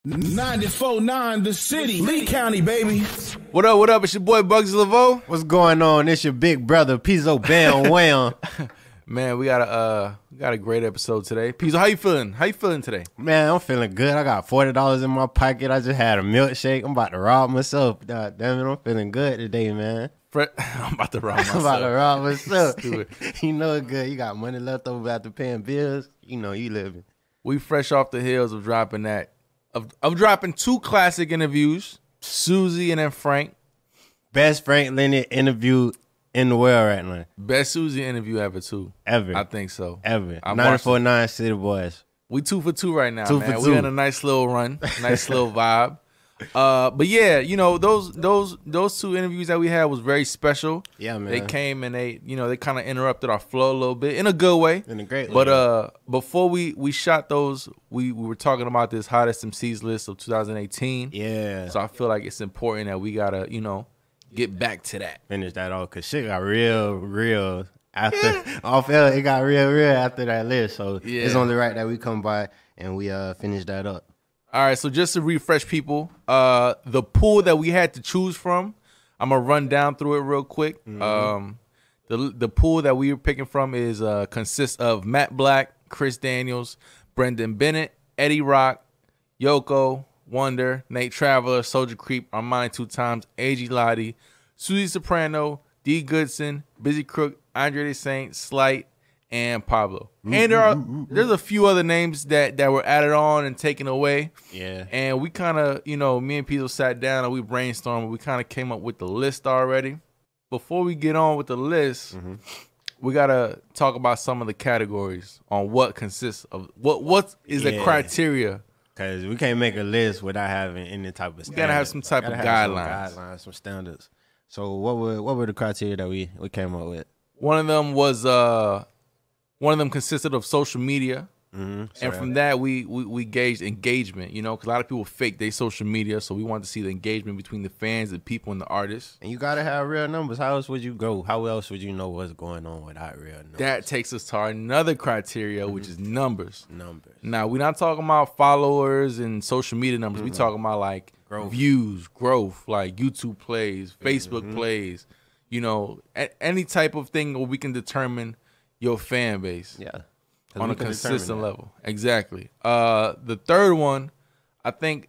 94.9 The City, Lee County, baby. What up, what up? It's your boy Bugsy Laveau. What's going on? It's your big brother, Pizzo Bam Wham. Man, we got a great episode today. Pizzo, how you feeling? How you feeling today? Man, I'm feeling good. I got $40 in my pocket. I just had a milkshake. I'm about to rob myself. God damn it, I'm feeling good today, man. I'm about to rob myself. I'm about to rob myself. You know it good. You got money left over after paying bills. You know you living. We fresh off the heels of dropping dropping two classic interviews, Susie and then Frank. Best Frank Leonard interview in the world right now. Best Susie interview ever, too. Ever. I think so. Ever. 94.9 City Boys. We 2 for 2 right now, 2 man. for 2. We're in a nice little run, nice little vibe. But yeah, you know, those two interviews that we had was very special. Yeah, man. They came and they kind of interrupted our flow a little bit in a good way. In a great way. But before we shot those, we were talking about this hottest MCs list of 2018. Yeah. So I feel like it's important that we gotta, get back to that. Finish that off, cause shit got real after off air. It got real after that list. So yeah. It's only right that we come by and we finish that up. All right, so just to refresh people, the pool that we had to choose from, I'm gonna run down through it real quick. Mm-hmm. The pool that we were picking from consists of Matt Black, Chris Daniels, Brendan Bennett, Eddie Rock, Yoko, Wonder, Nate Traveler, Soldier Creep, Armani 2 Times, A.G. Lottie, Susie Soprano, D. Goodson, Busy Crook, Andre the Saint, Slight, and Pablo. And there's a few other names that were added on and taken away. Yeah. And we kind of, me and Pizzo sat down and we brainstormed. We kind of came up with the list already. Before we get on with the list, we got to talk about some of the categories on what consists of, what is the criteria. Because we can't make a list without having any type of standards. We got to have some type of guidelines. Some standards. So what were the criteria that we came up with? One of them consisted of social media, and from that we gauged engagement. Because a lot of people fake their social media, so we wanted to see the engagement between the fans, the people, and the artists. And you gotta have real numbers. How else would you go? How else would you know what's going on without real numbers? That takes us to our another criteria, which is numbers. Numbers. Now we're not talking about followers and social media numbers. We talking about like views, growth, like YouTube plays, Facebook plays. Any type of thing where we can determine your fan base, on a consistent level. Exactly. The third one, I think,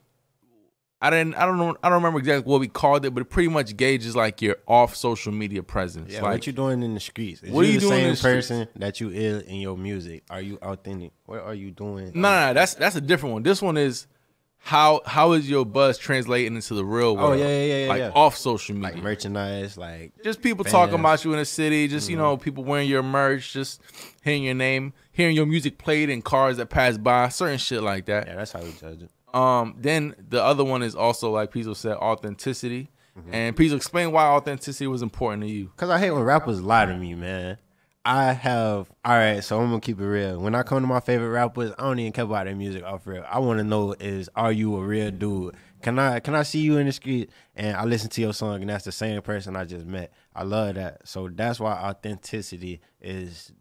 I don't remember exactly what we called it, but it pretty much gauges like your off social media presence. Yeah, like, what you doing in the streets? Is what you are you the doing in same the person that you is in your music? Are you authentic? What are you doing? No, that's a different one. This one is how is your buzz translating into the real world? Oh, yeah. Like off social media. Like merchandise, like just people fans. talking about you in the city, just, people wearing your merch, just hearing your name, hearing your music played in cars that pass by, certain shit like that. Yeah, that's how we judge it. Then the other one is also, like Pizzo said, authenticity. And Pizzo, explain why authenticity was important to you. Because I hate when rappers lie to me, man. So I'm going to keep it real. When I come to my favorite rappers, I don't even care about their music off real. I want to know are you a real dude? Can I see you in the street and I listen to your song and that's the same person I just met? I love that. So that's why authenticity is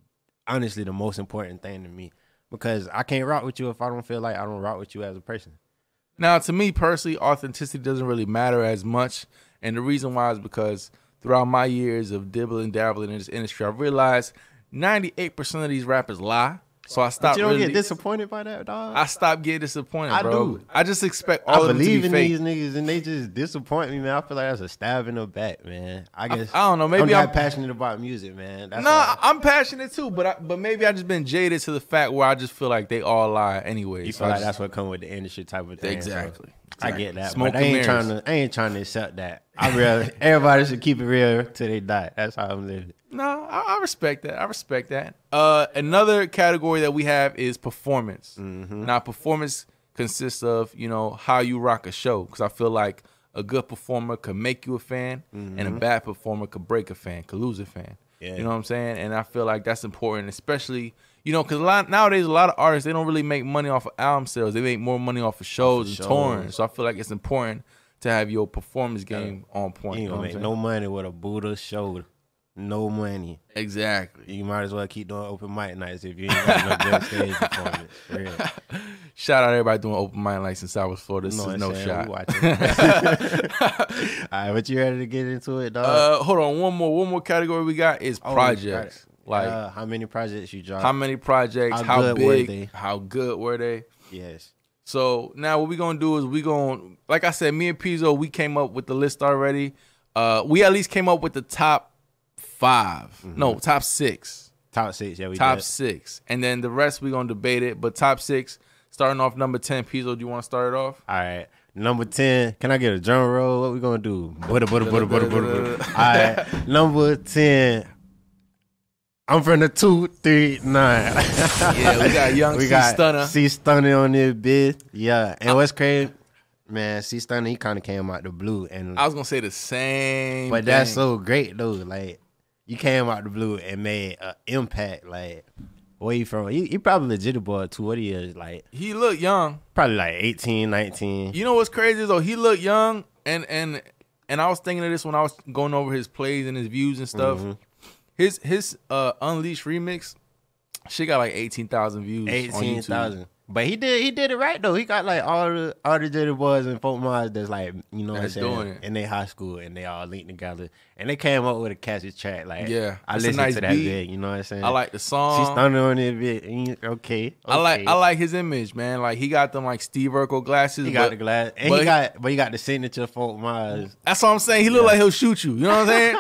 honestly the most important thing to me. Because I can't rock with you if I don't feel like I don't rock with you as a person. Now, to me personally, authenticity doesn't really matter as much. And the reason why is because throughout my years of dabbling in this industry, I realized 98% of these rappers lie. So I stopped. But you don't get disappointed by that, dog? I stopped getting disappointed, I bro. do. I just expect all of them to be fake. I believe in these niggas and they just disappoint me, man. I feel like that's a stab in the back, man. I guess I don't know. Maybe I'm not passionate about music, man. I'm passionate too, but maybe I just been jaded to the fact where I just feel like they all lie anyway. You feel like that's what come with the industry type of thing. Exactly. So I get that. Smoke but I ain't trying to accept that. Everybody should keep it real till they die. That's how I'm living. No, I respect that. Another category that we have is performance. Now, performance consists of, how you rock a show. Because I feel like a good performer could make you a fan, and a bad performer could break a fan, could lose a fan. Yeah. You know what I'm saying? And I feel like that's important, especially, because nowadays a lot of artists, they don't really make money off of album sales. They make more money off of shows and touring. So I feel like it's important to have your performance game on point. You ain't gonna make no money with a Buddha shoulder. no money. Exactly. You might as well keep doing open mic nights if you ain't got no good stage performance. For real. Shout out everybody doing open mic nights in South Florida. This is no shot. All right, but you ready to get into it, dog? Hold on, one more category we got is projects. Like how many projects you dropped? how many projects? How big? Were they? How good were they? Yes. So now what we gonna do is like I said, me and Pizzo, we came up with the list already. We at least came up with the top 5. No, top 6. Top 6, yeah, we top did. 6. And then the rest we gonna debate it. But top 6, starting off number 10, Pizzo, do you want to start it off? All right. Number 10, can I get a drum roll? What we gonna do? Butter. All right. Number 10. I'm from the 239. Yeah, we got young C-Stunner. C-Stunner on this bitch. Yeah. And what's crazy, man, C-Stunner, he kind of came out the blue. And I was going to say the same But that's so great, though. Like, you came out the blue and made an impact. Like, where you from? He probably legit boy, too. What he is, like. He looked young. Probably like 18, 19. You know what's crazy, though? He looked young. And I was thinking of this when I was going over his plays and his views and stuff. His Unleashed remix, shit got like 18,000 views. 18,000. But he did it right though. He got like all the Jitty boys and folk mods that's like, you know what I'm saying, in their high school and they all linked together. And they came up with a catchy track. Like, yeah, I listened to that bit, you know what I'm saying? I like the song. She's stunning on it a bit. Okay. I like his image, man. Like he got them like Steve Urkel glasses. He got the glass. And he got the signature folk mods. That's what I'm saying. He look like he'll shoot you. You know what I'm saying?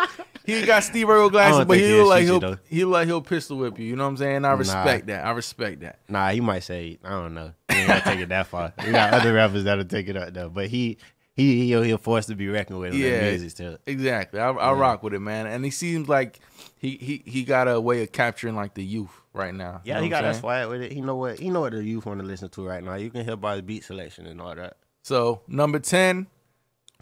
He got Steve Urkel glasses, but he look like he'll pistol whip you. You know what I'm saying? I respect that. Nah, he might say, I don't know. He ain't gonna take it that far. We got other rappers that'll take it up though. But he'll forced to be reckoned with. Yeah, music still. Exactly. I rock with it, man. And he seems like he got a way of capturing like the youth right now. Yeah, he got that swag with it. He know what the youth want to listen to right now. You can hear by his beat selection and all that. So number 10.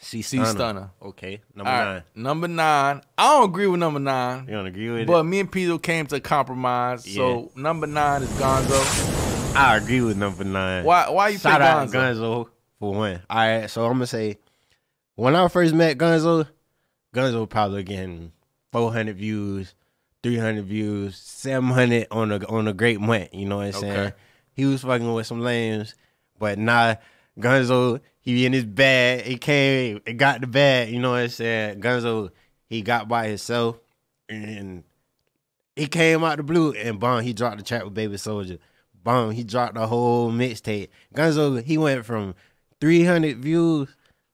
C-Stunner. Okay. Number 9. Number 9. I don't agree with number 9. You don't agree with it? But me and Pizzo came to a compromise. Yeah. So number 9 is Gonzo. I agree with number 9. Why you pick Gonzo? Out Gonzo for one. All right, so I'm gonna say when I first met Gonzo probably getting 400 views, 300 views, 700 on a great month. You know what I'm saying? He was fucking with some lames, but now Gonzo, he in his bag. He came and got the bag. You know what I'm saying? Gonzo, he got by himself, and he came out the blue, and boom, he dropped the track with Baby Soldier. Boom, he dropped the whole mixtape. Gonzo, he went from 300 views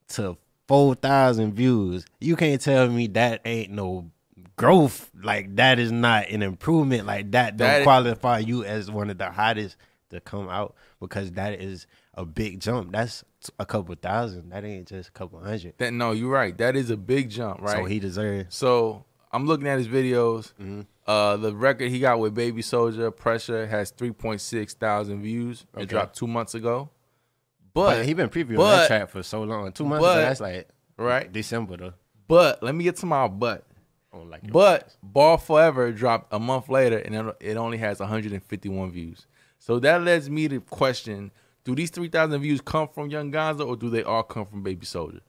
to 4,000 views. You can't tell me that ain't no growth. Like, that is not an improvement. Like, that don't qualify you as one of the hottest to come out, because that is a big jump. That's a couple thousand. That ain't just a couple hundred. No, you're right. That is a big jump, right? So he deserves. So I'm looking at his videos. The record he got with Baby Soldier, Pressure, has 3.6 thousand views. It dropped 2 months ago. But he been previewing that track for so long. 2 months ago, that's like December though. But let me get to my but. But Ball Forever dropped a month later, and it only has 151 views. So that leads me to question, do these 3,000 views come from Young Gonzo, or do they all come from Baby Soldier?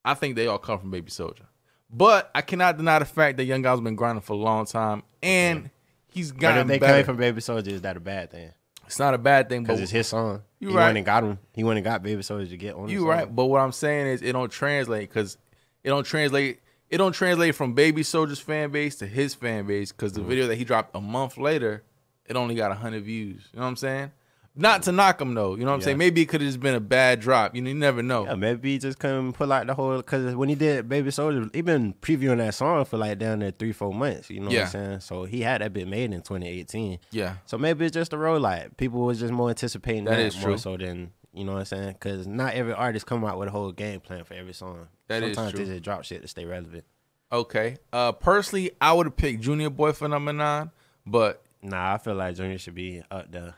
I think they all come from Baby Soldier. But I cannot deny the fact that Young Gonzo's been grinding for a long time, and he's gotten better. But if they came from Baby Soldier, is that a bad thing? It's not a bad thing, because it's his song. You right. Went and got him. He went and got Baby Soldier to get on. You right. But what I'm saying is, it don't translate, because it don't translate from Baby Soldier's fan base to his fan base, because the video that he dropped a month later, it only got 100 views. You know what I'm saying? Not to knock him though. You know what I'm saying? Maybe it could have just been a bad drop. You never know. Yeah, maybe he just couldn't pull out the whole, because when he did Baby Soldier, he been previewing that song for like down there 3-4 months. You know what I'm saying? So he had that bit made in 2018. Yeah. So maybe it's just a road light. People was just more anticipating that is more true. So than, you know what I'm saying? Because not every artist come out with a whole game plan for every song. Sometimes they just drop shit to stay relevant. Okay. Personally, I would have picked Junior Boy for number 9, but nah, I feel like Junior should be up there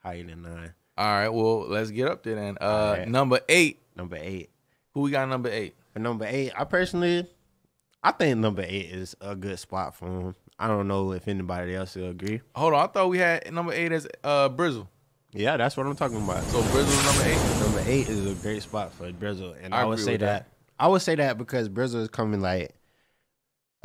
higher than 9. All right, well, let's get up there then. Right. Number 8. Number 8. Who we got number 8? For number 8, I think number 8 is a good spot for him. I don't know if anybody else will agree. Hold on, I thought we had number 8 as Brizzle. Yeah, that's what I'm talking about. So Brizzle's number 8? Number 8 is a great spot for Brizzle. And I would say that. I would say that because Brizzle is coming like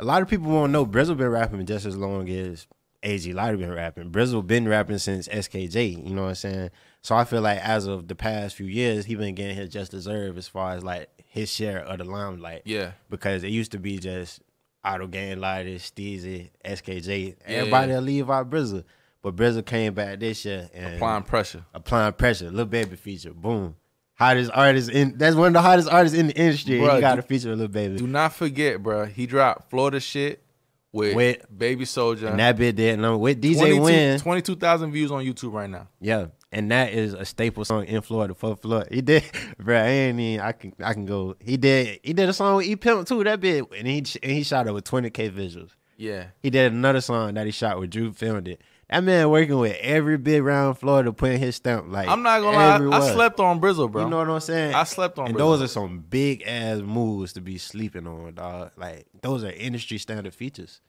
a lot of people won't know Brizzle been rapping just as long as AG Lighter been rapping. Brizzle been rapping since SKJ, you know what I'm saying? So I feel like as of the past few years, he been getting his just deserve as far as like his share of the limelight. Yeah. Because it used to be just Auto Gang Lighter, Steezy, SKJ. Everybody will leave out Brizzle. But Brizzle came back this year and Applying pressure. Lil Baby feature, boom. Hottest artist that's one of the hottest artists in the industry. Bruh, he got a feature with Lil Baby. Do not forget, bro. He dropped Florida Shit with Baby Soulja. And that bit did with DJ Win. 22,000 views on YouTube right now. Yeah. And that is a staple song in Florida for Florida. He did, bro. I can go. He did a song with E Pimp too. That bit, and he shot it with 20K visuals. Yeah. He did another song that he shot with Drew filmed it. That man working with every bit around Florida, putting his stamp. Like I'm not gonna lie, I slept on Brizzle, bro. You know what I'm saying? I slept on and Brizzle. Those are some big ass moves to be sleeping on, dog. Like those are industry standard features.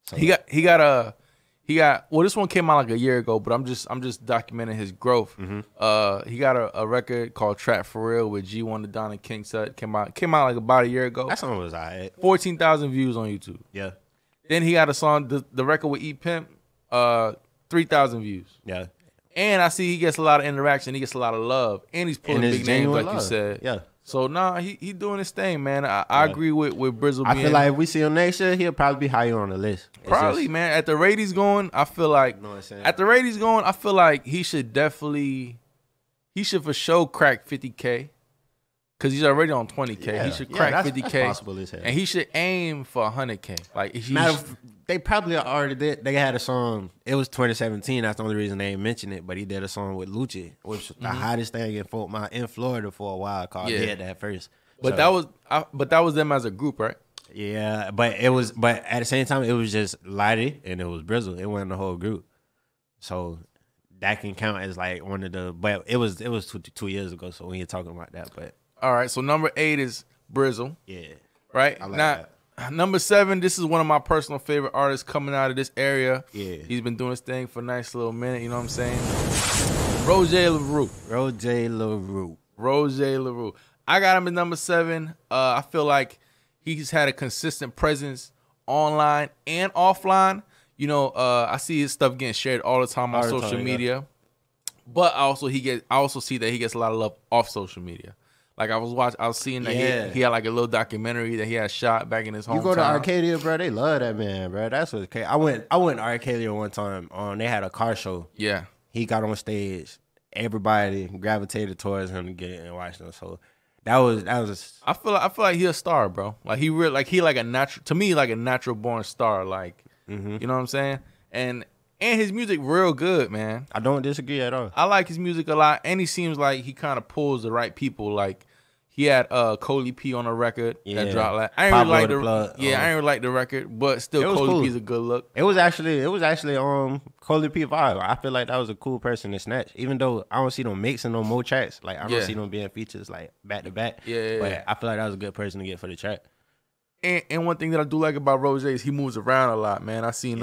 So, he got well, this one came out like a year ago, but I'm just documenting his growth. He got a record called Trap For Real with G1 the Don and King Sut. Came out like about a year ago. That song was alright. 14,000 views on YouTube. Yeah. Then he got a song, the record with E Pimp, 3,000 views. Yeah. And I see he gets a lot of interaction. He gets a lot of love, and he's pulling big names like you said. Yeah. So he doing his thing, man. I agree with Brizzle. I feel like if we see him next year, he'll probably be higher on the list. Probably, man. At the rate he's going, I feel like he should for sure crack 50K. Cause he's already on 20K. Yeah. He should crack 50K. That's possible as hell. And he should aim for 100K. Like they probably already did. They had a song. It was 2017. That's the only reason they ain't mentioned it. But he did a song with Lucci, which was the hottest thing in Florida for a while. Called Dead That First. But that was them as a group, right? Yeah, but at the same time it was just Lighty and it was Brizzle. It wasn't the whole group. So that can count as like one of the. But it was 2 years ago. So we ain't talking about that. But all right. So number 8 is Brizzle. Yeah. Right. I like that. Number 7, this is one of my personal favorite artists coming out of this area. Yeah. He's been doing his thing for a nice little minute, you know what I'm saying? Roger LaRue. I got him at number 7. I feel like he's had a consistent presence online and offline. You know, I see his stuff getting shared all the time on social media. Yeah. But I also see that he gets a lot of love off social media. Like I was seeing that he had like a little documentary that he had shot back in his hometown. You go to Arcadia, bro, they love that man, bro. That's what's crazy. I went to Arcadia one time. They had a car show. Yeah. He got on stage. Everybody gravitated towards him to get and watch them. So that was. I feel like he a star, bro. Like he like a natural born star. Like you know what I'm saying? And his music real good, man. I don't disagree at all. I like his music a lot, and he seems like he kind of pulls the right people. Like he had Coley P on a record that dropped. Like, I ain't really like the record, but still Coley P's a good look. It was actually Coley P vibe. I feel like that was a cool person to snatch. Even though I don't see them mixing no more tracks, like I don't see them being features like back to back. But I feel like that was a good person to get for the track. And one thing that I do like about Roger is he moves around a lot, man. I seen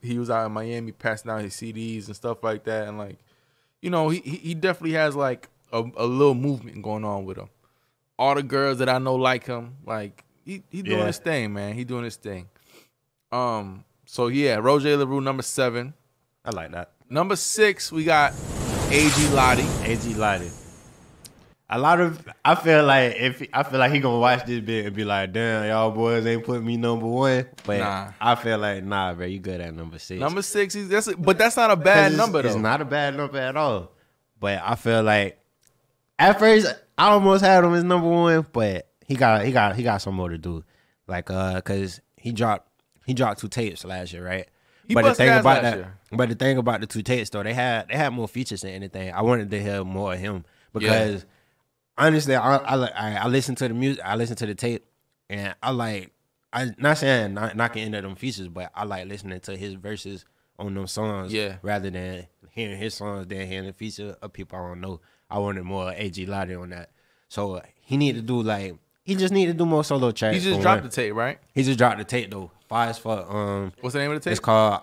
he was out in Miami passing out his CDs and stuff like that, and like, you know, he definitely has like a little movement going on with him. All the girls that I know like him, like he doing his thing, man. He doing his thing. So yeah, Roger LaRue, number 7. I like that. Number 6, we got AG Lottie. I feel like he gonna watch this bit and be like, damn, y'all boys ain't putting me number 1. But I feel like, nah, bro, you good at number 6. Number 6, but that's not a bad number though. It's not a bad number at all. But I feel like at first I almost had him as number 1, but he got some more to do. Like cause he dropped 2 tapes last year, right? But the thing about the 2 tapes though, they had more features than anything. I wanted to hear more of him because honestly, I listen to the music, I listen to the tape, and I'm not saying knocking into them features, but I like listening to his verses on them songs rather than hearing his songs than hearing the feature of people I don't know. I wanted more AG Lottie on that. So he just need to do more solo tracks. He just dropped the tape, right? He just dropped the tape though. Fire as fuck. What's the name of the tape? It's called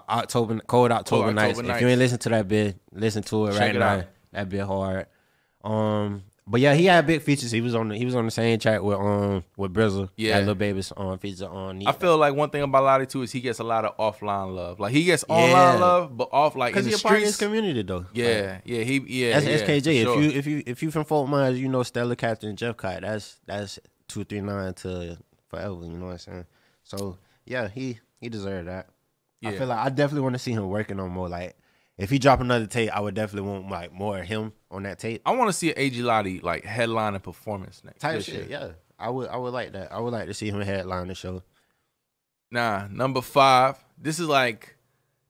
Cold October Nights. If you ain't listen to that bit, listen to it right now. That bit hard. But yeah, he had big features. He was on the same track with Brizzle. Yeah, Lil Baby's on feature on. I feel like one thing about Lottie too is he gets a lot of offline love. Like he gets online love, but off like in the he's streets. Part of his community though. Yeah, That's SKJ. Sure. If you from Fort Myers, you know Stella Captain and Jeff Kite. That's 239 to forever. You know what I'm saying? So yeah, he deserved that. Yeah. I feel like I definitely want to see him working on more. Like if he drop another tape, I would definitely want like more of him on that tape. I want to see an AG Lottie like headline and performance next type shit. Yeah, I would like that. I would like to see him headline the show. Nah, number 5. This is like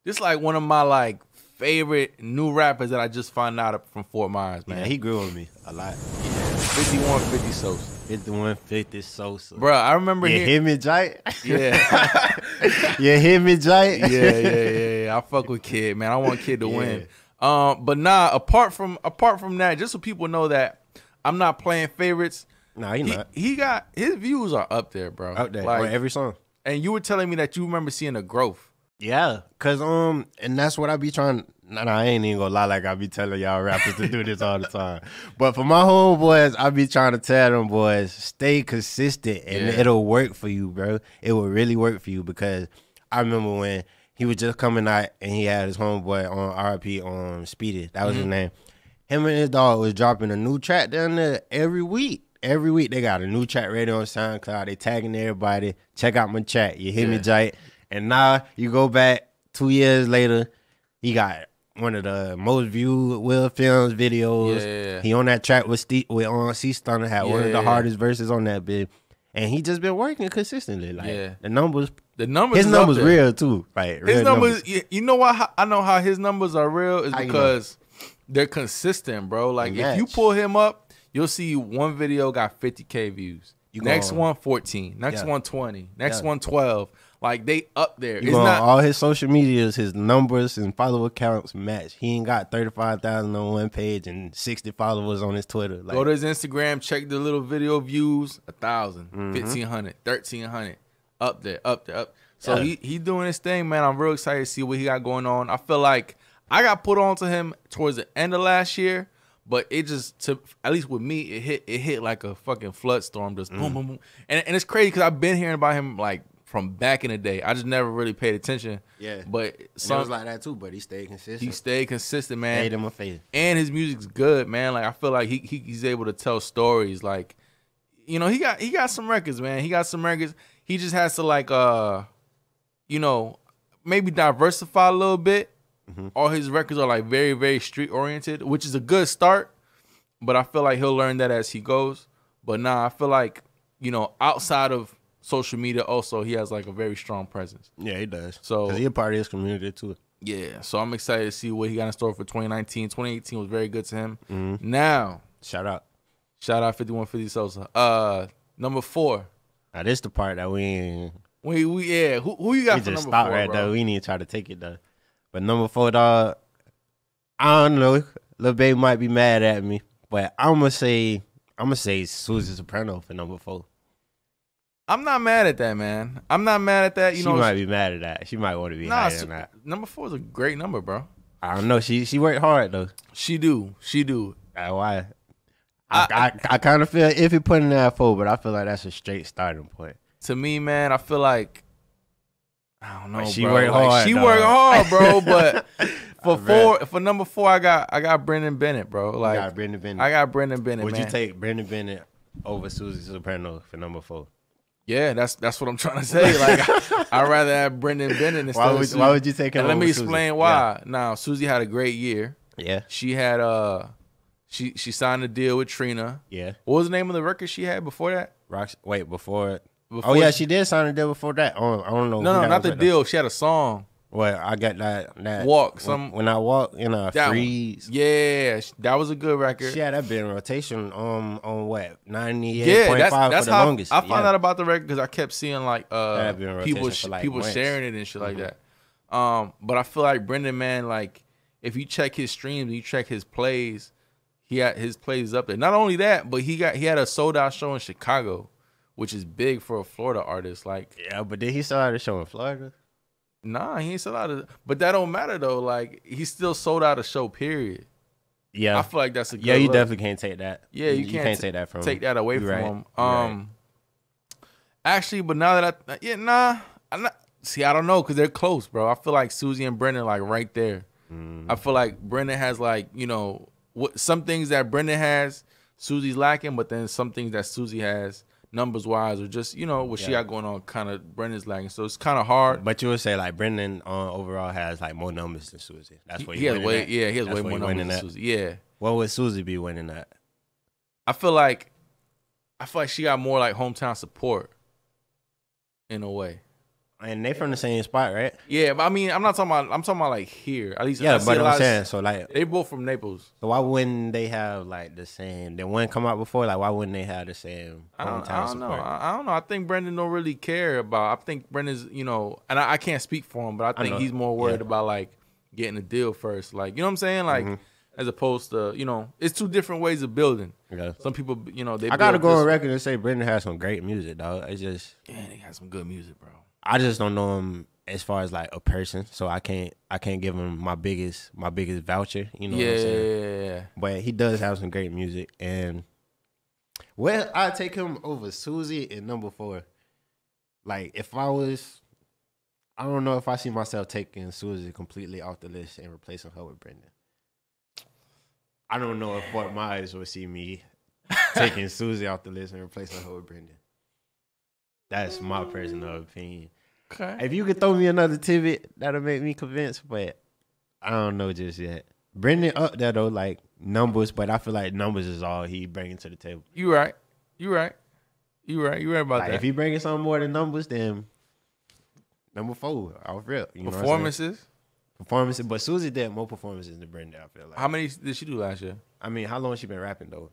one of my like favorite new rappers that I just found out from Fort Myers, man. Yeah, he grew on me a lot. Yeah. 5150 Sosa. 5150 Sosa. Bro, I remember hear me, Jite? Yeah. You hear me, Jite? Yeah. I fuck with Kid, man. I want Kid to win. But nah, apart from that, just so people know that I'm not playing favorites. Nah, he not. He got his views are up there, bro. Up there like, on every song. And you were telling me that you remember seeing a growth. Yeah, cause and that's what I be trying. Nah, I ain't even gonna lie like I be telling y'all rappers to do this all the time. But for my homeboys, I be trying to tell them boys, stay consistent and it'll work for you, bro. It will really work for you because I remember when he was just coming out and he had his homeboy on RP on Speedy. That was his name. Him and his dog was dropping a new track down there every week. Every week they got a new track ready on SoundCloud. They tagging everybody. Check out my chat. You hear me, Jite? And now you go back 2 years later, he got one of the most viewed Will Films videos. Yeah. He on that track with C Stunner, had one of the hardest verses on that bit. And he just been working consistently. Like the numbers his numbers real too. Like his numbers. You know why I know how his numbers are real is because they're consistent, bro. Like if you pull him up, you'll see one video got 50K views. Next one 14. Next one 20. Next one 12. Like they up there. It's not all his social medias, his numbers and follower counts match. He ain't got 35,000 on one page and 60 followers on his Twitter. Like, go to his Instagram, check the little video views, 1,000, 1,500, 1,300, up there. So he doing his thing, man. I'm real excited to see what he got going on. I feel like I got put on to him towards the end of last year, but it just, at least with me, it hit like a fucking flood storm, just boom, boom, boom. And it's crazy because I've been hearing about him like from back in the day. I just never really paid attention. Yeah. But it was like that too, but he stayed consistent. He stayed consistent, man. Made him a favor. And his music's good, man. Like I feel like he's able to tell stories. Like, you know, he got some records, man. He got some records. He just has to like you know, maybe diversify a little bit. All his records are like very, very street oriented, which is a good start. But I feel like he'll learn that as he goes. But nah, I feel like, you know, outside of social media also, he has like a very strong presence. Yeah, he does. So he's a part of his community too. Yeah, so I'm excited to see what he got in store for 2019. 2018 was very good to him. Now, shout out 5150 Sosa. Number 4. Now this the part that we who you got for number 4? Stop right there. We need to try to take it though. But number 4, dog, I don't know. Lil Baby might be mad at me, but I'm gonna say Susie Soprano for number 4. I'm not mad at that, man. I'm not mad at that. You know, she might be mad at that. She might want to be higher than that. Number 4 is a great number, bro. I don't know. She worked hard though. She do. Why? I kind of feel iffy putting that at 4, but I feel like that's a straight starting point. To me, man, I feel like I don't know. Like she bro. worked like, hard. She worked hard, bro. But for number 4, I got Brendan Bennett, bro. Like I got Brendan Bennett. Would you take Brendan Bennett over Susie Soprano for number 4? Yeah, that's what I'm trying to say. Like, I'd rather have Brendan Bennett instead of Susie. Why would you take him over Let me Susie? explain why. Yeah. Now, Susie had a great year. Yeah. She had she signed a deal with Trina. Yeah. What was the name of the record she had before that? Before she did sign a deal before that. I don't know. No, not the deal. She had a song. Well, I got that Walk. When I walk, freeze. Yeah, that was a good record. She had that bit in rotation on what 98.5 for the longest. I found out about the record because I kept seeing like people months. sharing it and shit like that. But I feel like Brendan, man, like if you check his streams, you check his plays, he had his plays up there. Not only that, but he had a sold out show in Chicago, which is big for a Florida artist. Like, yeah, but did he sell out a show in Florida? Nah, he ain't sold out. But that don't matter though. Like, he still sold out a show. Period. Yeah, I feel like that's a good you look. definitely can't take that. Yeah, you can't take that from take that away from right. him. Right. Actually, but now that I'm not. See, I don't know because they're close, bro. I feel like Susie and Brendan like right there. I feel like Brendan has like what some things that Brendan has, Susie's lacking, but then some things that Susie has numbers wise or just what she got going on, kind of Brendan's lacking. So it's kind of hard. But you would say like Brendan overall has like more numbers than Susie. That's what he has way at. yeah he has That's way what more he numbers than winning Susie. Yeah, What would Susie be winning at? I feel like she got more like hometown support in a way. And they from the same spot, right? Yeah, but I mean, I'm talking about like here. At least Yeah, I see but a lot I'm saying so like they both from Naples. so why wouldn't they have like the same? Did one come out before? Like why wouldn't they have the same hometown I don't support? know. I don't know. I think Brendan don't really care about. I think Brendan's and I can't speak for him, but I think he's more worried about like getting a deal first. Like what I'm saying, like as opposed to it's two different ways of building. Yeah. Some people they. I gotta go on record and say Brendan has some great music, dog. It's just they got some good music, bro. I just don't know him as far as like a person, so I can't give him my biggest voucher. You know what I'm saying? Yeah. But he does have some great music, and I'd take him over Susie in number 4. Like if I don't know if I see myself taking Susie completely off the list and replacing her with Brendan. I don't know if Fort Myers would see me taking Susie off the list and replacing her with Brendan. That's my personal opinion. Okay. If you could throw me another tidbit, that'll make me convinced, but I don't know just yet. Brendan up there though, like numbers, but I feel like numbers is all he bringing to the table. You right about Like, that. if he bringing something more than numbers, then number 4, off rip. Performances. Performances, but Susie did more performances than Brendan, I feel like. How many did she do last year? I mean, how long has she been rapping though?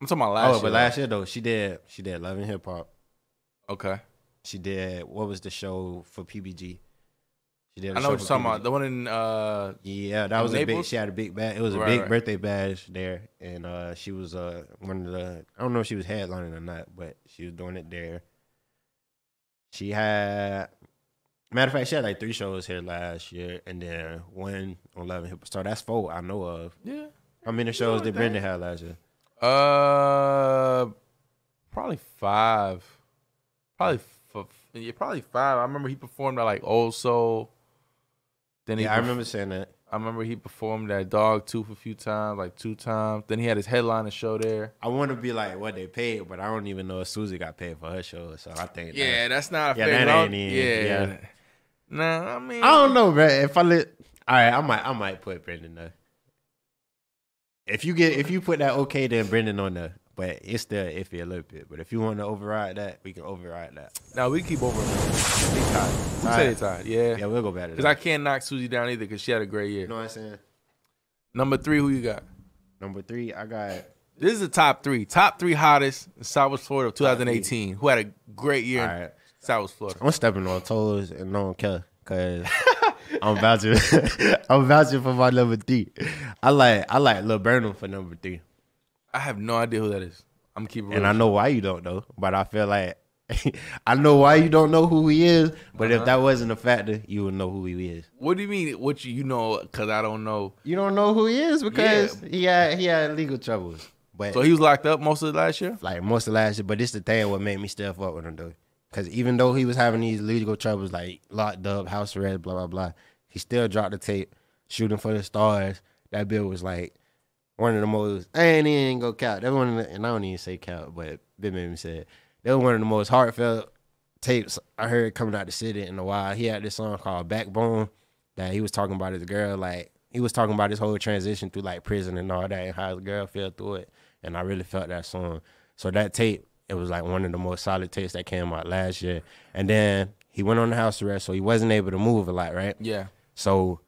I'm talking about last year. But last year though, she did Love and Hip Hop. Okay. She did, what was the show for PBG? She did. I know what you're talking about. The one in yeah, that was a Naples? big. She had a big badge. It was a big birthday badge there, and she was one of the. I don't know if she was headlining or not, but she was doing it there. She had, matter of fact, she had like 3 shows here last year, and then one on Love and Hip Hop. So that's 4 I know of. Yeah. How many shows did Brendan have last year? Probably 5. Probably 5. I remember he performed at like Old Soul. Then I remember saying that. I remember he performed at Dog Tooth a few times, like 2 times. Then he had his headliner show there. I want to be like what they paid, but I don't even know if Susie got paid for her show. So I think that's not yeah, fair. that ain't even, yeah. Nah, I mean, I don't know, bro. If all right, I might put Brendan there. If you put that okay, then Brendan on there. But it's still iffy a little bit. But if you want to override that, we can override that. No, we keep over. They tied. We say they tied. Yeah. Yeah, we'll go back to that. Because I can't knock Susie down either because she had a great year. You know what I'm saying? Number 3, who you got? Number 3, I got. This is the top 3. Top 3 hottest in Southwest Florida of 2018. Who had a great year in Southwest Florida. I'm stepping on toes and don't care because I'm vouching for my number 3. I like Lil Burnham for number 3. I have no idea who that is. I'm keeping it. And I know why you don't know, but I feel like I know why you don't know who he is. But if that wasn't a factor, you would know who he is. What do you mean? What you know? Because I don't know. You don't know who he is because he had legal troubles. But so he was locked up most of last year. Like most of last year. But this the thing what made me still fuck with him though. Because even though he was having these legal troubles like locked up, house arrest, blah blah blah, he still dropped the tape, Shooting for the Stars. That bill was like one of the most, I ain't even go count. That one, and I don't even say count, but it made me say it. That was one of the most heartfelt tapes I heard coming out the city in a while. He had this song called Backbone that he was talking about his girl. Like, he was talking about his whole transition through like prison and all that and how his girl felt through it. And I really felt that song. So that tape, it was like one of the most solid tapes that came out last year. And then he went on the house arrest, so he wasn't able to move a lot, right? Yeah. So,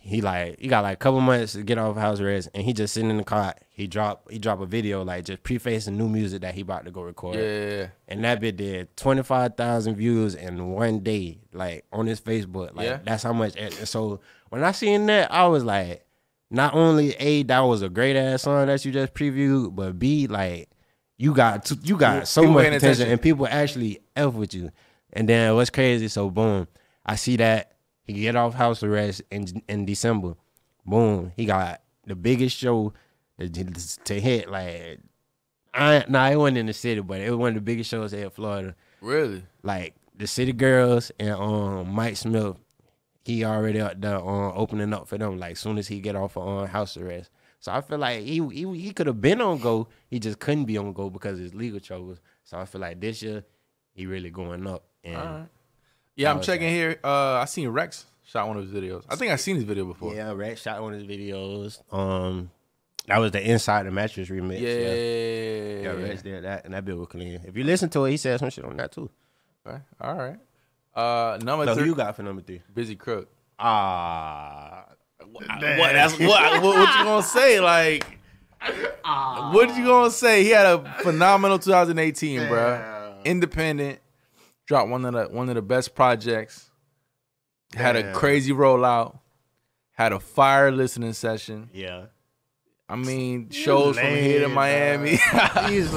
he got like a couple months to get off house arrest, and he just sitting in the car. He drop a video like just prefacing new music that he about to go record. Yeah. And that bit did 25,000 views in one day, like on his Facebook. Like that's how much. And so when I seen that, I was like, not only A, that was a great ass song that you just previewed, but B, like you got so much attention and people actually F with you. And then what's crazy? So boom, I see that. He get off house arrest in December. Boom. He got the biggest show to hit. Like, it wasn't in the city, but it was one of the biggest shows in Florida. Really? Like the City Girls and Mike Smith, he already out there opening up for them. Like soon as he get off of house arrest. So I feel like he could have been on go. He just couldn't be on go because of his legal troubles. So I feel like this year he really going up. And all right. Yeah, I'm checking here. I seen Rex shot one of his videos. I think I seen his video before. Yeah, Rex shot one of his videos. That was the Inside the Mattress remix. Yeah, Rex did that, and that bit was clean. If you listen to it, he said some shit on that too. Okay. All right. Number 3. Who you got for number 3? Busy Crook. What? That's what you gonna say? Like, what you gonna say? He had a phenomenal 2018, bro. Independent, dropped one of the best projects. Had a crazy rollout. Had a fire listening session. Yeah. I mean, shows from here to Miami. He's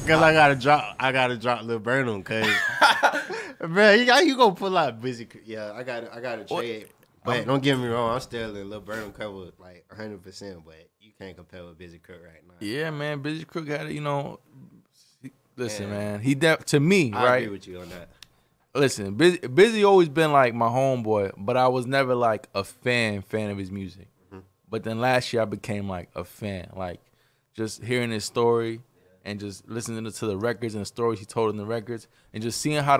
Cause I gotta drop Lil Burnham, cause man, you gonna pull out Busy. Yeah, I gotta trade. But don't get me wrong, I'm still in Lil Burnham cover like 100%. But you can't compare with Busy Crook right now. Yeah, man, Busy Crook had it. Listen, man, he to me, I right? agree with you on that. Listen, Busy always been like my homeboy, but I was never like a fan of his music. But then last year I became like a fan, like just hearing his story and just listening to the records and the stories he told in the records, and just seeing how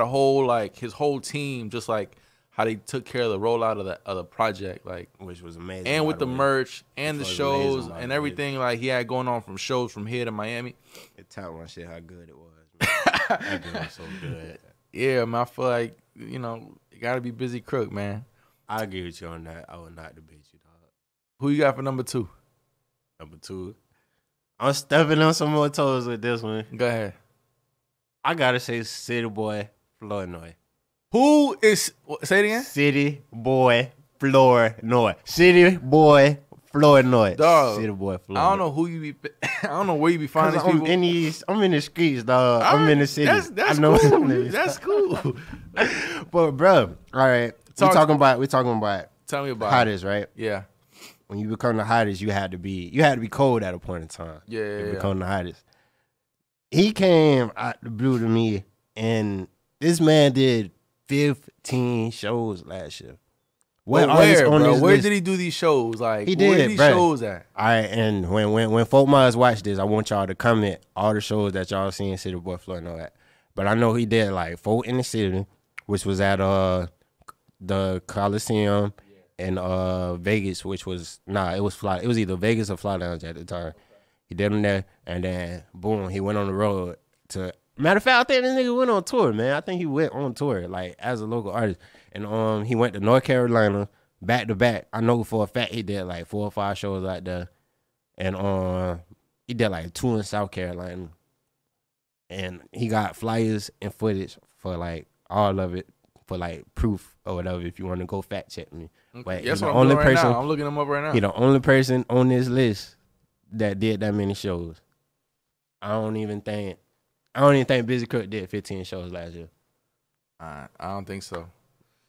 his whole team, just like how they took care of the rollout of the project, like, which was amazing. And with the merch and the shows and everything like he had going on from shows from here to Miami. It taught my shit how good it was. Man. That was so good. Yeah, man, I feel like, it gotta be Busy Crook, man. I agree with you on that. I would not debate you, dog. Who you got for number 2? Number 2. I'm stepping on some more toes with this one. Go ahead. I gotta say City Boy Flournoy. Who is, say it again? City Boy Flournoy. City Boy Flournoy. Dog. City Boy Flournoy. I don't know who you be, I don't know where you be finding these people. I'm in the streets, dog. I'm in the city. That's cool. That's cool. But bro, all right. We're talking about Tell me about hottest, right? Yeah. When you become the hottest, you had to be cold at a point in time. Yeah. To become the hottest. He came out the blue to me, and this man did 15 shows last year. Where did he do these shows? Like, he did, where did these shows at? All right, and when folk miles watch this, I want y'all to comment all the shows that y'all seen City Boy Flournoy at. But I know he did like 4 in the city, which was at the Coliseum, and Vegas, which was it was either Vegas or Fly Lounge at the time. He did them there, and then boom, he went on the road to. Matter of fact, I think this nigga went on tour, man. I think he went on tour like as a local artist, and he went to North Carolina back to back. I know for a fact he did like 4 or 5 shows out there, and he did like 2 in South Carolina, and he got flyers and footage for like all of it for like proof or whatever. If you want to go fact check me, but that's the what only I'm doing person. right now. I'm looking him up right now. He the only person on this list that did that many shows. I don't even think Busy Crook did 15 shows last year. I don't think so.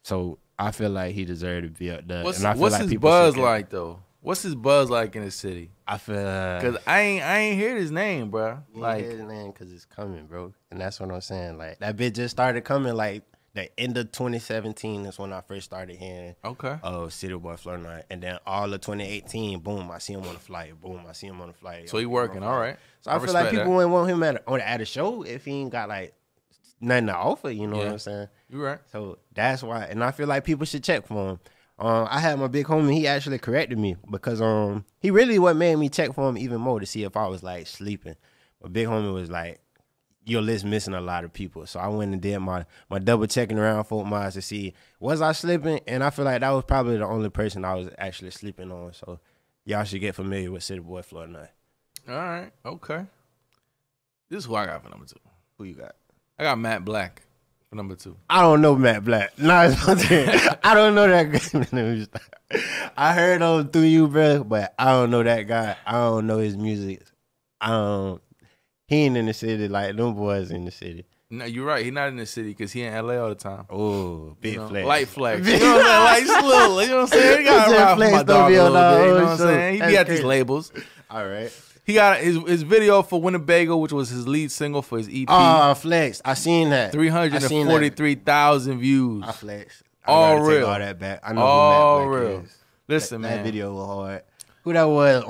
So I feel like he deserved to be up there. What's like his buzz like though? What's his buzz like in the city? I feel because I ain't heard his name, bro. Like his name because it's coming, bro. And that's what I'm saying. Like that bit just started coming. Like the end of 2017 is when I first started hearing. Okay. City Boy Flournoy, and then all of 2018, boom, I see him on the flyer. Boom, I see him on the flyer. So he working, all right. So I feel like people wouldn't want him at a show if he ain't got like nothing to offer. You know what I'm saying? You're right. So that's why, and I feel like people should check for him. I had my big homie. He actually corrected me because he really what made me check for him even more to see if I was like sleeping. My big homie was like, your list missing a lot of people. So I went and did my double checking around Fort Myers to see, was I sleeping? And I feel like that was probably the only person I was actually sleeping on. So y'all should get familiar with City Boy Flournoy. All right. Okay. This is who I got for number 2. Who you got? I got Matt Black for number 2. I don't know Matt Black. No, I don't know that guy. I heard him through you, bro, but I don't know that guy. I don't know his music. He ain't in the city like them boys in the city. No, you're right. He's not in the city because he in LA all the time. Oh, big flex. Light flex. You know what I'm saying? Like, just a little, you know what I'm saying? He got to ride for my dog a little bit. You know what I'm saying? He be at these labels. All right. He got his video for Winnebago, which was his lead single for his EP. Flex. I seen that. 343,000 views. I flex. All real. Take all that back. I know all who Matt Black real. is. Listen, that man. That video was hard. Who that was?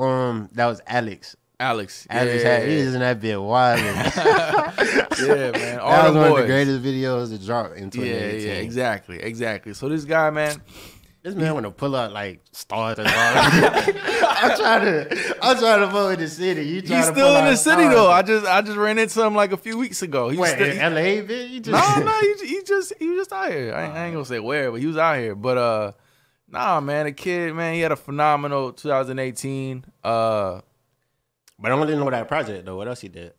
That was Alex. Alex he was in that bit wild. Yeah, man. All that was one boys. of the greatest videos to drop in 2018. Yeah, exactly. So this guy, man. This man want to pull out like stars and I'm trying to vote in the city. He's still in the city though. I just ran into him like a few weeks ago. He Wait, in LA, bitch? No, he was just out here. I ain't gonna say where, but he was out here. But nah, man, the kid, man, he had a phenomenal 2018. But I don't really know that project though. What else he did?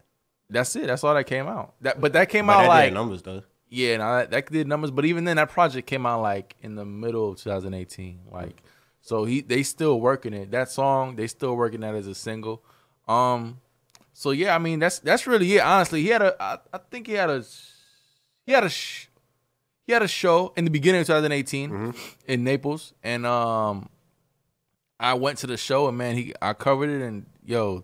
That's it. That's all that came out. That came out that like did numbers though. Yeah, no, that did numbers. But even then, that project came out like in the middle of 2018. Like, so they still working it. That song, they still working that as a single. So yeah, I mean that's really it. Honestly, he had I think he had a show in the beginning of 2018 in Naples, and I went to the show and man, I covered it and yo.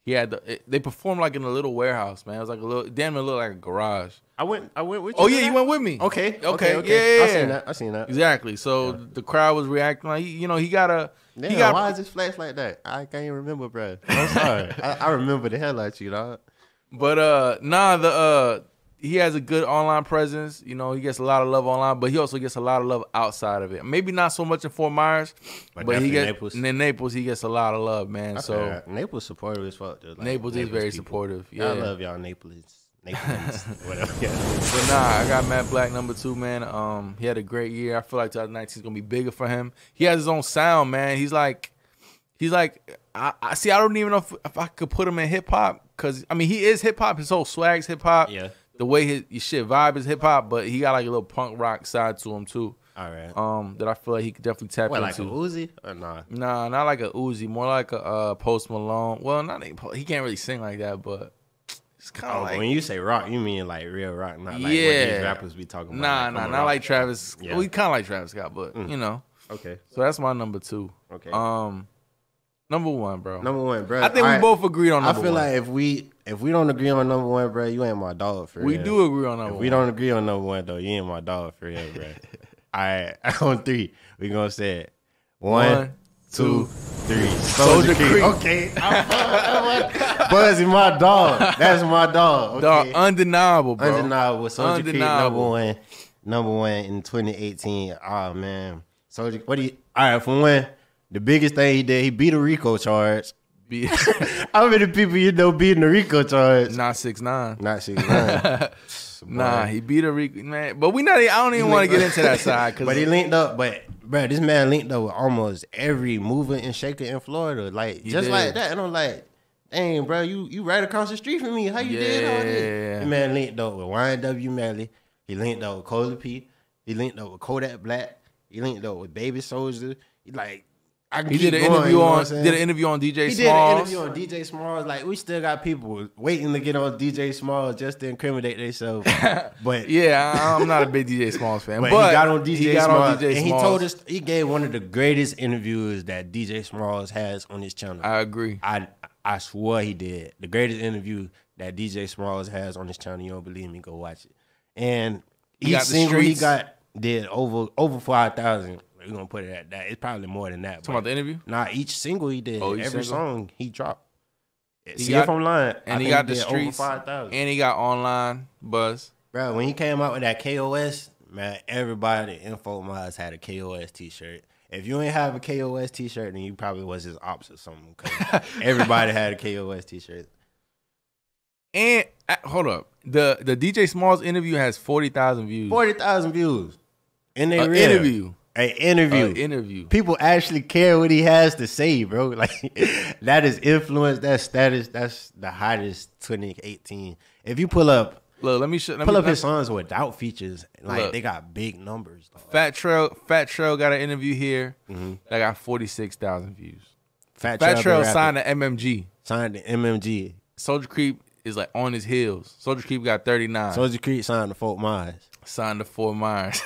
They performed like in a little warehouse, man. It was like damn, it looked like a garage. I went with you. Oh yeah, you went with me. Okay. Yeah. I seen that. Exactly. So the crowd was reacting like, he got. Why is this flash like that? I can't even remember, bro. I'm sorry. I remember the hell out of you, dog. But he has a good online presence. You know, he gets a lot of love online, but he also gets a lot of love outside of it. Maybe not so much in Fort Myers, but he gets Naples. in Naples. He gets a lot of love, man. So Naples supportive as fuck. Like, Naples is very supportive. Yeah, I love y'all, Naples. Whatever. But nah, I got Matt Black #2, man. He had a great year. I feel like 2019 is gonna be bigger for him. He has his own sound, man. He's like, I see. I don't even know if I could put him in hip hop because I mean he is hip hop. His whole swag's hip hop. Yeah. The way his shit vibe is hip hop, but he got like a little punk rock side to him too. All right. That I feel like he could definitely tap into. Like a Uzi or nah? Nah, not like a Uzi. More like a Post Malone. Well, he can't really sing like that, but it's kind of like when you say rock, you mean like real rock, not like what these rappers be talking about. Nah, not like Travis. Yeah. Well, he kind of like Travis Scott, but you know. Okay. So that's my #2. Okay. #1, bro. #1, bro. I think we both agreed on #1. I feel like if we don't agree on #1, bro, you ain't my dog for real. We do agree on #1. If we don't agree on #1 though, you ain't my dog for real, bro. All right, on 3, we gonna say it. 1, 2, 3. Soldier Creek. Okay. Buzzy, my dog. That's my dog. Okay. Dog, undeniable, bro. Undeniable. Soldier Creek #1 in 2018. Oh man, Soldier. All right, for one. The biggest thing he did, he beat a RICO charge. How many people you know beating a RICO charge? Not 6ix9ine. Not 6ix9ine. Nah, he beat a RICO, man. But I don't even want to get into that side. But he linked up. But bro, this man linked up with almost every mover and shaker in Florida, like just like that. And I'm like, dang, bro, you right across the street from me. How you did all this? The man linked up with YNW Melly. He linked up with Cola P. He linked up with Kodak Black. He linked up with Baby Soldier. He did an interview on DJ Smalls. He did an interview on DJ Smalls. Like, we still got people waiting to get on DJ Smalls just to incriminate themselves. But yeah, I'm not a big DJ Smalls fan. But he got on DJ Smalls, and he told us he gave one of the greatest interviews that DJ Smalls has on his channel. I agree. I swore he did. The greatest interview that DJ Smalls has on his channel. You don't believe me? Go watch it. And each single he did over 5,000. We're gonna put it at that. It's probably more than that. Talking about the interview? Nah, each single he did, every song he dropped. See if I'm lying. And he got the streets, over 5,000. And he got online buzz. Bro, when he came out with that KOS, man, everybody in Fort Myers had a KOS t-shirt. If you ain't have a KOS t-shirt, then you probably was his ops or something. Cause everybody had a KOS t-shirt. And hold up, the DJ Smalls interview has 40,000 views. 40,000 views. In their interview. An interview. People actually care what he has to say, bro. Like that is influence. That's status. That's the hottest 2018. If you pull up, look, pull up his songs without features. Like they got big numbers. Dog. Fat Trail got an interview here. That got 46,000 views. Fat Trail signed to MMG. Signed to MMG. Soldier Creek is like on his heels. Soldier Creek got 39. Soldier Creek signed to Fort Myers. Signed to Fort Myers.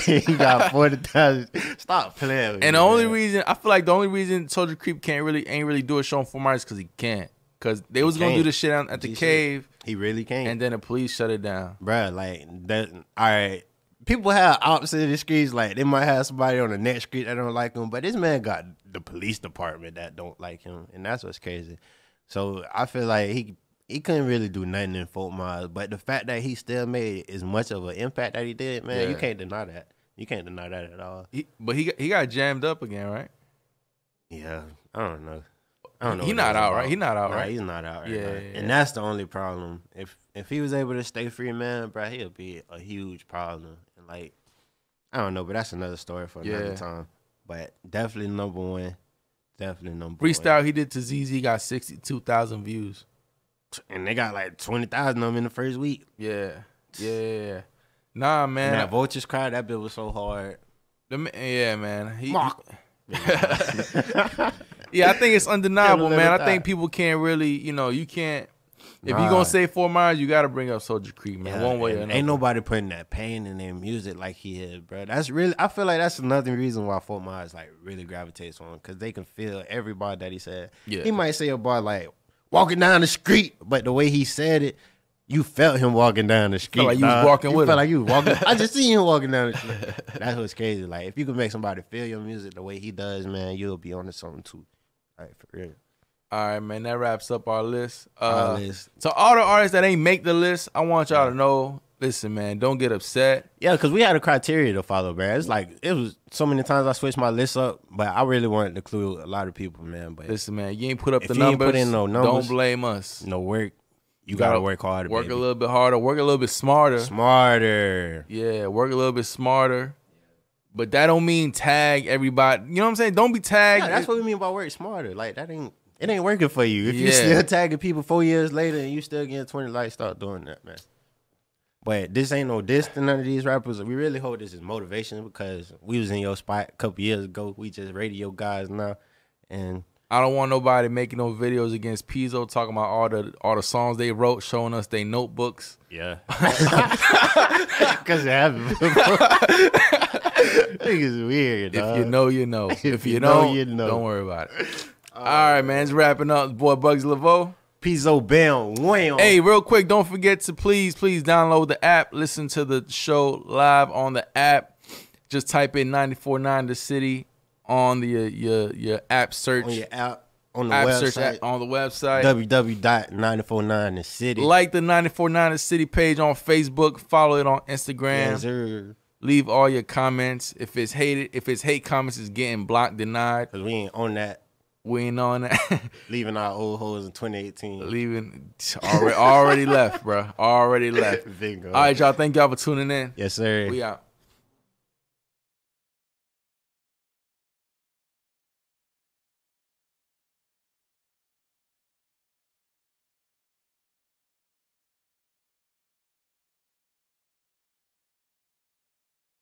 He got 40,000. Stop playing with And me, the only man. reason I feel like the only reason Soldier Creek ain't really do a show in Fort Myers because he can't. Because they was gonna do the shit at the cave. He really can't. And then the police shut it down. Bruh, like that. All right, people have opposite of the streets. Like they might have somebody on the next street that don't like him, but this man got the police department that don't like him, and that's what's crazy. So I feel like he couldn't really do nothing in Fort Myers, but the fact that he still made as much of an impact that he did, man, you can't deny that. You can't deny that at all. But he got jammed up again, right? Yeah, I don't know. I don't know. He not out, right? He not out, right? He's not out, right? Yeah, right. yeah. And that's the only problem. If he was able to stay free, man, bro, he'll be a huge problem. And like, I don't know, but that's another story for another time. But definitely number one. Definitely number one. Freestyle he did to ZZ got 62,000 views. And they got like 20,000 of them in the first week. Yeah. Nah, man. And that Vultures Cry, that bit was so hard. Yeah, man. Mark. Yeah, I think it's undeniable, man. I that. think people can't really, you can't. If you're going to say Fort Myers, you got to bring up Soldier Creek, man. One way or another. Ain't nobody putting that pain in their music like he is, bro. That's really, I feel like that's another reason why Fort Myers like really gravitates on him, because they can feel every bar that he said. Yeah. He might say a bar like, walking down the street, but the way he said it, you felt him walking down the street. Felt like you was walking with him. Felt like you was walking. I just seen him walking down the street. That's what's crazy. Like, if you can make somebody feel your music the way he does, man, you'll be onto something too. All right, for real. All right, man. That wraps up our list. Our list. So all the artists that ain't make the list, I want y'all to know, listen, man, don't get upset. Yeah, because we had a criteria to follow, man. It's like, it was so many times I switched my list up, but I really wanted to include a lot of people, man. But Listen, man, you ain't put up if the you ain't numbers, put in no numbers, don't blame us. no work. You gotta work harder, Work baby. a little bit harder. Work a little bit smarter. Smarter. Yeah, work a little bit smarter. But that don't mean tag everybody. You know what I'm saying? Don't be tagged. Yeah, that's what we mean by work smarter. Like, it ain't working for you. If you Yeah. still tagging people 4 years later and you still getting 20 likes, start doing that, man. But this ain't no diss to none of these rappers. We really hold this as motivation because we was in your spot a couple years ago. We just radio guys now. And I don't want nobody making no videos against Pizzo talking about all the songs they wrote, showing us their notebooks. yeah. Because it happened before. Niggas weird, dog. If you know, you know. If you know, don't, you know. don't worry about it. All right, man. It's wrapping up. Boy, Bugs Laveau. Pizzo Bam, wham. Hey, real quick, don't forget to please download the app. Listen to the show live on the app. Just type in 94.9 The City on the your app search. On your app, on the App website. search on the website. www.949thecity. Like the 94.9 The City page on Facebook. Follow it on Instagram. Yes, sir. Leave all your comments. If it's hate comments, it's getting blocked, denied. Because we ain't on that. We ain't on that. Leaving our old hoes in 2018. Leaving already left, bro. Already left. Bingo. All right, y'all. Thank y'all for tuning in. Yes, sir. We out.